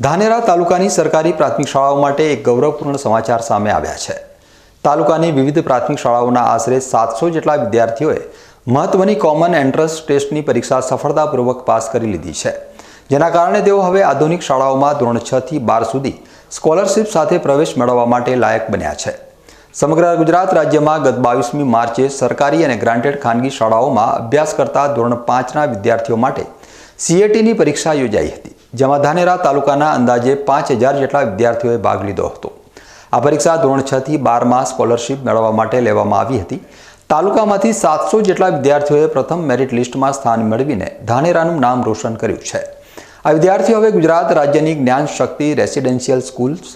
ધાનેરા તાલુકાની સરકારી પ્રાથમિક શાળાઓ માટે એક ગૌરવપૂર્ણ સમાચાર સામે આવ્યા છે। તાલુકાની વિવિધ પ્રાથમિક શાળાઓના આશરે 700 જેટલા વિદ્યાર્થીઓએ મહત્વની કોમન એન્ટ્રન્સ ટેસ્ટની પરીક્ષા સફળતાપૂર્વક પાસ કરી લીધી છે, જેના કારણે તેઓ હવે આધુનિક શાળાઓમાં ધોરણ 6 થી 12 સુધી સ્કોલરશિપ સાથે પ્રવેશ મેળવવા માટે લાયક બન્યા છે। સમગ્ર ગુજરાત રાજ્યમાં ગત 22મી માર્ચે સરકારી અને ગ્રાન્ટેડ ખાનગી શાળાઓમાં અભ્યાસ કરતા ધોરણ 5ના વિદ્યાર્થીઓ માટે CATની પરીક્ષા યોજાઈ હતી, જેમાં ધાનેરા તાલુકાના અંદાજે 5000 જેટલા વિદ્યાર્થીઓએ ભાગ લીધો હતો। આ પરીક્ષા ધોરણ 6 થી 12માં સ્કોલરશિપ મેળવવા માટે લેવામાં આવી હતી। તાલુકામાંથી 700 જેટલા વિદ્યાર્થીઓએ પ્રથમ મેરિટ લિસ્ટમાં સ્થાન મેળવીને ધાનેરાનું નામ રોશન કર્યું છે। આ વિદ્યાર્થીઓ હવે ગુજરાત રાજ્યની જ્ઞાન શક્તિ રેસિડેન્શિયલ સ્કૂલ્સ,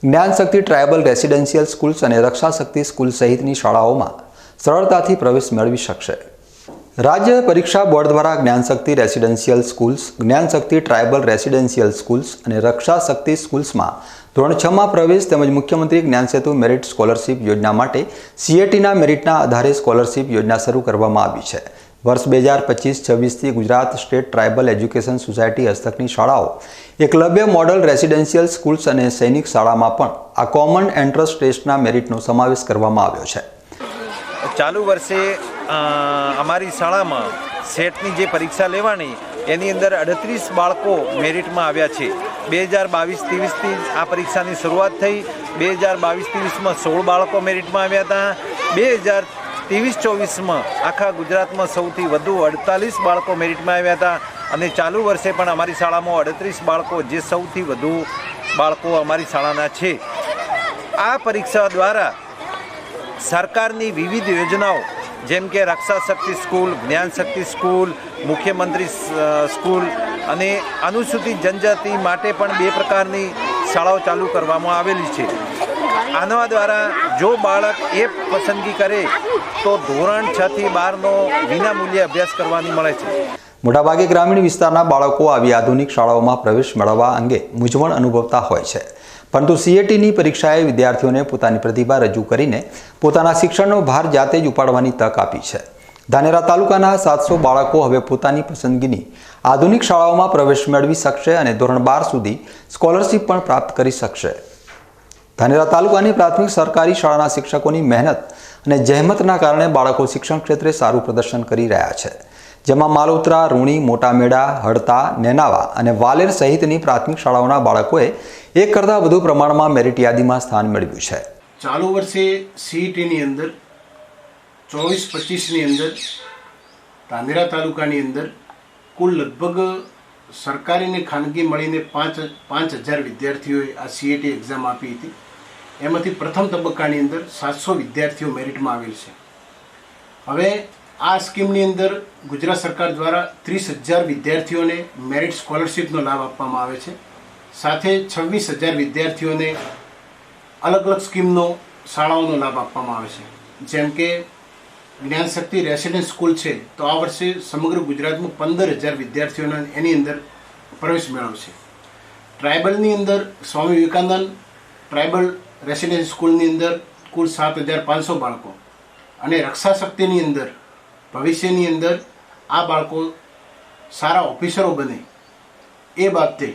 જ્ઞાન શક્તિ ટ્રાયબલ રેસિડેન્શિયલ સ્કૂલ્સ અને રક્ષા શક્તિ સ્કૂલ સહિતની શાળાઓમાં સરળતાથી પ્રવેશ મેળવી શકશે। રાજ્ય પરીક્ષા બોર્ડ દ્વારા જ્ઞાન શક્તિ રેસિડેન્શિયલ સ્કૂલ્સ, જ્ઞાન શક્તિ ટ્રાયબલ રેસિડેન્શિયલ સ્કૂલ્સ અને રક્ષા શક્તિ સ્કૂલ્સમાં ધોરણ 6માં પ્રવેશ તેમજ મુખ્યમંત્રી જ્ઞાન સેતુ મેરિટ સ્કોલરશિપ યોજના માટે CATના મેરિટના આધારે સ્કોલરશિપ યોજના શરૂ કરવામાં આવી છે। વર્ષ 2025-26થી Gujarat state tribal education society હસ્તકની શાળાઓ, એકલવ્ય મોડલ રેસિડેન્શિયલ સ્કૂલ્સ અને સૈનિક શાળામાં પણ આ કોમન એન્ટ્રન્સ ટેસ્ટના મેરિટનો સમાવેશ કરવામાં આવ્યો છે। ચાલુ વર્ષે અમારી શાળામાં સેટની જે પરીક્ષા લેવાની એની અંદર 38 બાળકો મેરિટમાં આવ્યા છે। 2022-23થી આ પરીક્ષાની શરૂઆત થઈ। 2022-23માં 16 બાળકો મેરિટમાં આવ્યા હતા। 2023-24માં આખા ગુજરાતમાં સૌથી વધુ 48 બાળકો મેરિટમાં આવ્યા હતા અને ચાલુ વર્ષે પણ અમારી શાળામાં 38 બાળકો, જે સૌથી વધુ બાળકો અમારી શાળાના છે। આ પરીક્ષા દ્વારા સરકારની વિવિધ યોજનાઓ જેમ કે રક્ષા શક્તિ સ્કૂલ, જ્ઞાન શક્તિ સ્કૂલ, મુખ્યમંત્રી સ્કૂલ અને અનુસૂચિત જનજાતિ માટે પણ 2 પ્રકારની શાળાઓ ચાલુ કરવામાં આવેલી છે। આના દ્વારા જો બાળક એ પસંદગી કરે તો ધોરણ 6 થી 12નો વિનામૂલ્યે અભ્યાસ કરવાની મળે છે। મોટાભાગે ગ્રામીણ વિસ્તારના બાળકો આવી આધુનિક શાળાઓમાં પ્રવેશ મેળવવા અંગે મૂંઝવણ અનુભવતા હોય છે, પરંતુ CATની પરીક્ષાએ વિદ્યાર્થીઓને પોતાની પ્રતિભા રજૂ કરીને પોતાના શિક્ષણનો ભાર જાતે જ ઉપાડવાની તક આપી છે। ધાનેરા તાલુકાના 700 બાળકો હવે પોતાની પસંદગીની આધુનિક શાળાઓમાં પ્રવેશ મેળવી શકશે અને ધોરણ 12 સુધી સ્કોલરશિપ પણ પ્રાપ્ત કરી શકશે। ધાનેરા તાલુકાની પ્રાથમિક સરકારી શાળાના શિક્ષકોની મહેનત અને જહેમતના કારણે બાળકો શિક્ષણ ક્ષેત્રે સારું પ્રદર્શન કરી રહ્યા છે, જેમાં માલોત્રા, રૂણી, મોટા મેડા, હડતા, નેનાવા અને વાલેર સહિતની પ્રાથમિક શાળાઓના બાળકોએ 1 કરતાં વધુ પ્રમાણમાં મેરિટ યાદીમાં સ્થાન મેળવ્યું છે। ચાલુ વર્ષે CATની અંદર 24-25ની અંદર ધાનેરા તાલુકાની અંદર કુલ લગભગ સરકારી અને ખાનગી મળીને 5000 વિદ્યાર્થીઓએ આ CAT એક્ઝામ આપી હતી। એમાંથી પ્રથમ તબક્કાની અંદર 700 વિદ્યાર્થીઓ મેરિટમાં આવેલ છે। હવે આ સ્કીમની અંદર ગુજરાત સરકાર દ્વારા 30000 વિદ્યાર્થીઓને મેરિટ સ્કોલરશિપનો લાભ આપવામાં આવે છે। સાથે 26000 વિદ્યાર્થીઓને અલગ અલગ સ્કીમનો શાળાઓનો લાભ આપવામાં આવે છે, જેમ કે જ્ઞાન શક્તિ રેસિડેન્સ સ્કૂલ છે તો આ વર્ષે સમગ્ર ગુજરાતમાં 15000 વિદ્યાર્થીઓને એની અંદર પ્રવેશ મેળવશે। ટ્રાયબલની અંદર સ્વામી વિવેકાનંદ ટ્રાયબલ રેસિડેન્સ સ્કૂલની અંદર કુલ 7500 બાળકો અને રક્ષા શક્તિની અંદર ભવિષ્યની અંદર આ બાળકો સારા ઓફિસરો બને એ બાબતે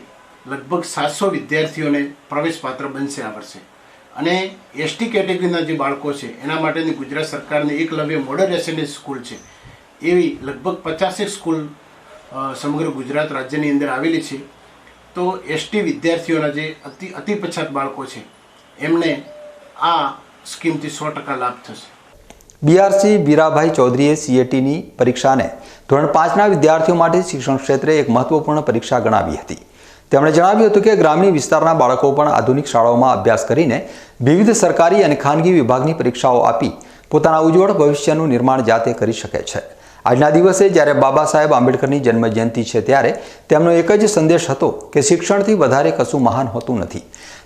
લગભગ 700 વિદ્યાર્થીઓને પ્રવેશપાત્ર બનશે આ વર્ષે। અને ST કેટેગરીના જે બાળકો છે એના માટેની ગુજરાત સરકારની એકલવ્ય મોડલ રેસિડેન્સ સ્કૂલ છે, એવી લગભગ 50 સ્કૂલ સમગ્ર ગુજરાત રાજ્યની અંદર આવેલી છે। તો ST વિદ્યાર્થીઓના જે અતિ પછાત બાળકો છે એમને આ સ્કીમથી 100% લાભ થશે। BRC બીરાભાઈ ચૌધરીએ CATની પરીક્ષાને ધોરણ 5ના વિદ્યાર્થીઓ માટે શિક્ષણ ક્ષેત્રે એક મહત્વપૂર્ણ પરીક્ષા ગણાવી હતી। તેમણે જણાવ્યું હતું કે ગ્રામીણ વિસ્તારના બાળકો પણ આધુનિક શાળાઓમાં અભ્યાસ કરીને વિવિધ સરકારી અને ખાનગી વિભાગની પરીક્ષાઓ આપી પોતાના ઉજ્જવળ ભવિષ્યનું નિર્માણ જાતે કરી શકે છે। આજના દિવસે જ્યારે બાબા સાહેબ આંબેડકરની જન્મજયંતિ છે, ત્યારે તેમનો એક જ સંદેશ હતો કે શિક્ષણથી વધારે કશું મહાન હોતું નથી,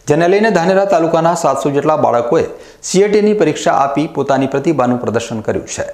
જેને લઈને ધાનેરા તાલુકાના 700 જેટલા બાળકોએ CATની પરીક્ષા આપી પોતાની પ્રતિભાનું પ્રદર્શન કર્યું છે।